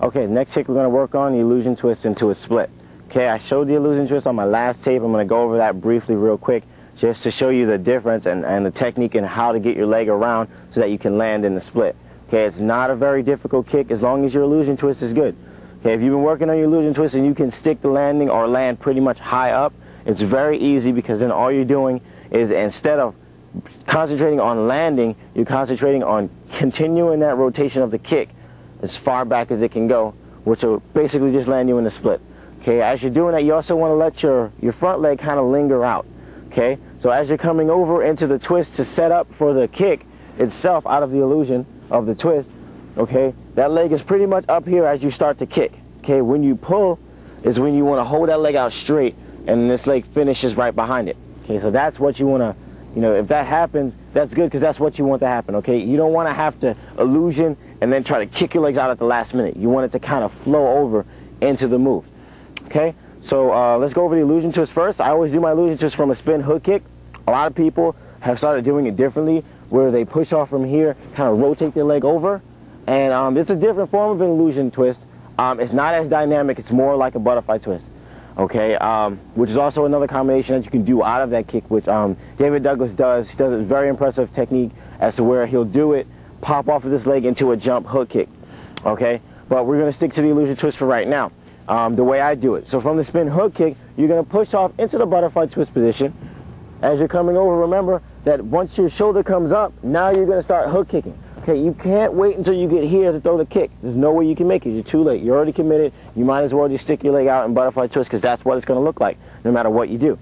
Okay, next trick we're going to work on the illusion twist into a split. Okay, I showed the illusion twist on my last tape. I'm going to go over that briefly real quick just to show you the difference and the technique and how to get your leg around so that you can land in the split. Okay, it's not a very difficult kick as long as your illusion twist is good. Okay, if you've been working on your illusion twist and you can stick the landing or land pretty much high up, it's very easy, because then all you're doing is, instead of concentrating on landing, you're concentrating on continuing that rotation of the kick as far back as it can go, which will basically just land you in the split. Okay, as you're doing that, you also want to let your front leg kind of linger out. Okay, so as you're coming over into the twist to set up for the kick itself out of the illusion of the twist, okay, that leg is pretty much up here as you start to kick. Okay, when you pull is when you want to hold that leg out straight, and this leg finishes right behind it. Okay, so that's what you want to, you know, if that happens, that's good, because that's what you want to happen. Okay, you don't want to have to illusion and then try to kick your legs out at the last minute. You want it to kind of flow over into the move. Okay, so let's go over the illusion twist first. I always do my illusion twist from a spin hook kick. A lot of people have started doing it differently, where they push off from here, kind of rotate their leg over, and it's a different form of an illusion twist. It's not as dynamic. It's more like a butterfly twist. Okay, which is also another combination that you can do out of that kick, which David Douglas does. He does a very impressive technique as to where he'll do it, pop off of this leg into a jump hook kick. Okay, but we're going to stick to the illusion twist for right now, the way I do it. So from the spin hook kick, you're going to push off into the butterfly twist position. As you're coming over, remember that once your shoulder comes up, now you're going to start hook kicking. Okay, you can't wait until you get here to throw the kick. There's no way you can make it. You're too late. You're already committed. You might as well just stick your leg out and butterfly twist, because that's what it's going to look like no matter what you do.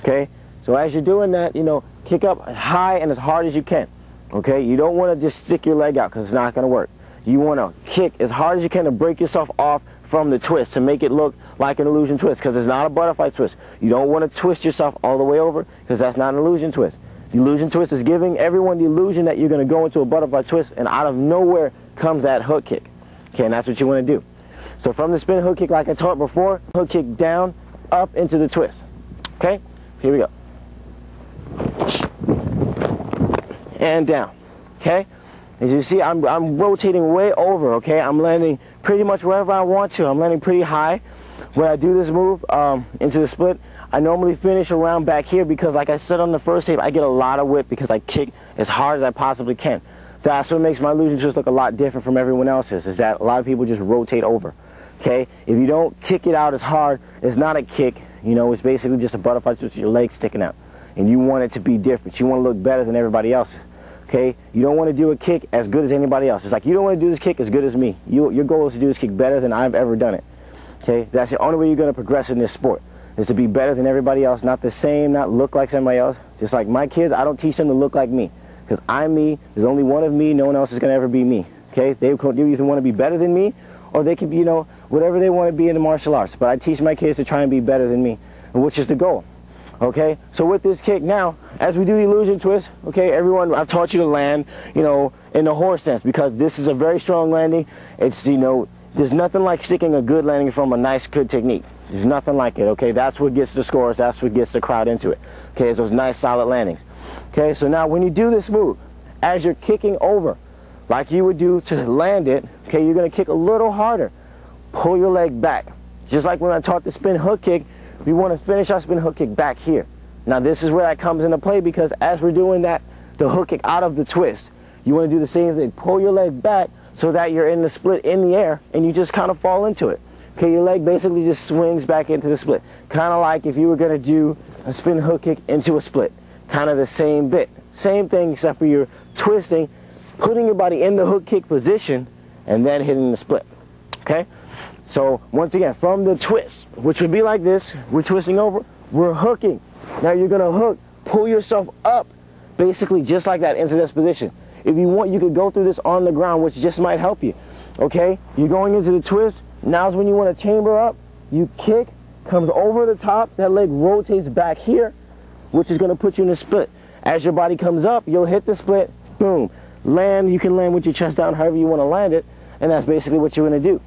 Okay, so as you're doing that, you know, kick up high and as hard as you can. Okay, you don't want to just stick your leg out, because it's not going to work. You want to kick as hard as you can to break yourself off from the twist to make it look like an illusion twist, because it's not a butterfly twist. You don't want to twist yourself all the way over, because that's not an illusion twist. The illusion twist is giving everyone the illusion that you're going to go into a butterfly twist, and out of nowhere comes that hook kick. Okay, and that's what you want to do. So from the spin hook kick, like I taught before, hook kick down, up into the twist. Okay, here we go. And down. Okay, as you see, I'm rotating way over. Okay, I'm landing pretty much wherever I want to. I'm landing pretty high. When I do this move into the split, I normally finish around back here, because like I said on the first tape, I get a lot of whip because I kick as hard as I possibly can. That's what makes my illusion twist look a lot different from everyone else's, is that a lot of people just rotate over. Okay, if you don't kick it out as hard, it's not a kick. You know, it's basically just a butterfly twist with your legs sticking out, and you want it to be different. You want to look better than everybody else. Okay, you don't want to do a kick as good as anybody else. It's like, you don't want to do this kick as good as me. Your goal is to do this kick better than I've ever done it. Okay, that's the only way you're going to progress in this sport, is to be better than everybody else, not the same, not look like somebody else. Just like my kids, I don't teach them to look like me, because I'm me. There's only one of me. No one else is going to ever be me. Okay, they either want to be better than me, or they can be, you know, whatever they want to be in the martial arts. But I teach my kids to try and be better than me, which is the goal. Okay, so with this kick now, as we do the illusion twist, okay, everyone, I've taught you to land, you know, in the horse stance, because this is a very strong landing. It's, you know, there's nothing like sticking a good landing from a nice, good technique. There's nothing like it, okay? That's what gets the scores. That's what gets the crowd into it, okay? It's those nice, solid landings. Okay, so now when you do this move, as you're kicking over, like you would do to land it, okay, you're going to kick a little harder. Pull your leg back. Just like when I taught the spin hook kick, we want to finish our spin hook kick back here. Now this is where that comes into play, because as we're doing that, the hook kick out of the twist, you want to do the same thing. Pull your leg back so that you're in the split in the air, and you just kind of fall into it. Okay, your leg basically just swings back into the split. Kind of like if you were going to do a spin hook kick into a split. Kind of the same bit. Same thing, except for you're twisting, putting your body in the hook kick position, and then hitting the split. Okay? So, once again, from the twist, which would be like this, we're twisting over, we're hooking. Now you're going to hook, pull yourself up, basically just like that into this position. If you want, you could go through this on the ground, which just might help you. Okay? You're going into the twist. Now's when you want to chamber up. You kick, comes over the top. That leg rotates back here, which is going to put you in a split. As your body comes up, you'll hit the split. Boom. Land. You can land with your chest down however you want to land it. And that's basically what you're going to do.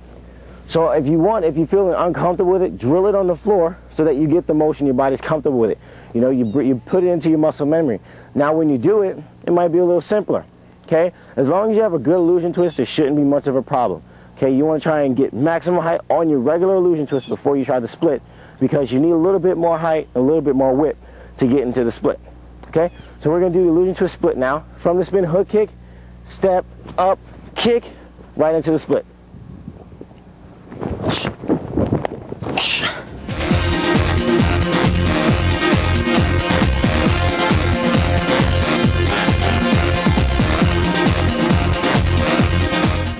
So if you want, if you feel uncomfortable with it, drill it on the floor so that you get the motion, your body's comfortable with it. You know, you put it into your muscle memory. Now when you do it, it might be a little simpler. Okay? As long as you have a good illusion twist, there shouldn't be much of a problem. Okay, you want to try and get maximum height on your regular illusion twist before you try the split, because you need a little bit more height, a little bit more whip to get into the split. Okay, so we're going to do the illusion twist split now. From the spin hook kick, step up, kick, right into the split.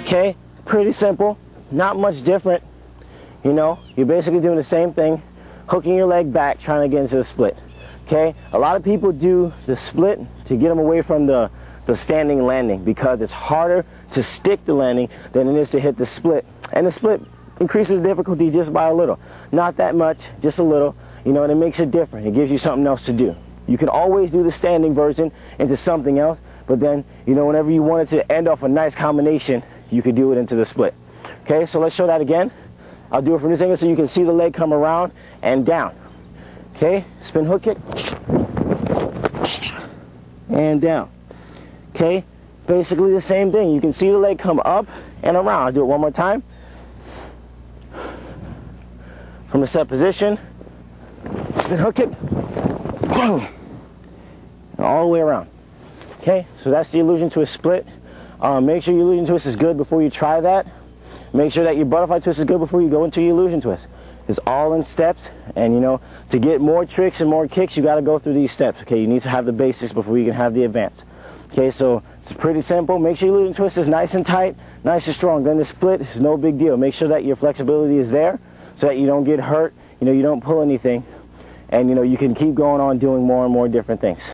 Okay, pretty simple, not much different. You know, you're basically doing the same thing, hooking your leg back, trying to get into the split. Okay, a lot of people do the split to get them away from the standing landing, because it's harder to stick the landing than it is to hit the split. And the split increases difficulty just by a little. Not that much, just a little, you know, and it makes it different. It gives you something else to do. You can always do the standing version into something else, but then, you know, whenever you want it to end off a nice combination, you could do it into the split. Okay, so let's show that again. I'll do it from this angle so you can see the leg come around and down. Okay, spin hook kick, and down. Okay, basically the same thing. You can see the leg come up and around. I'll do it one more time. From a set position, spin hook kick, and all the way around. Okay, so that's the illusion twist split. Make sure your illusion twist is good before you try that. Make sure that your butterfly twist is good before you go into your illusion twist. It's all in steps, and you know, to get more tricks and more kicks, you got to go through these steps. Okay, you need to have the basics before you can have the advance. Okay, so it's pretty simple. Make sure your illusion twist is nice and tight, nice and strong. Then the split is no big deal. Make sure that your flexibility is there so that you don't get hurt, you know, you don't pull anything, and you know, you can keep going on doing more and more different things.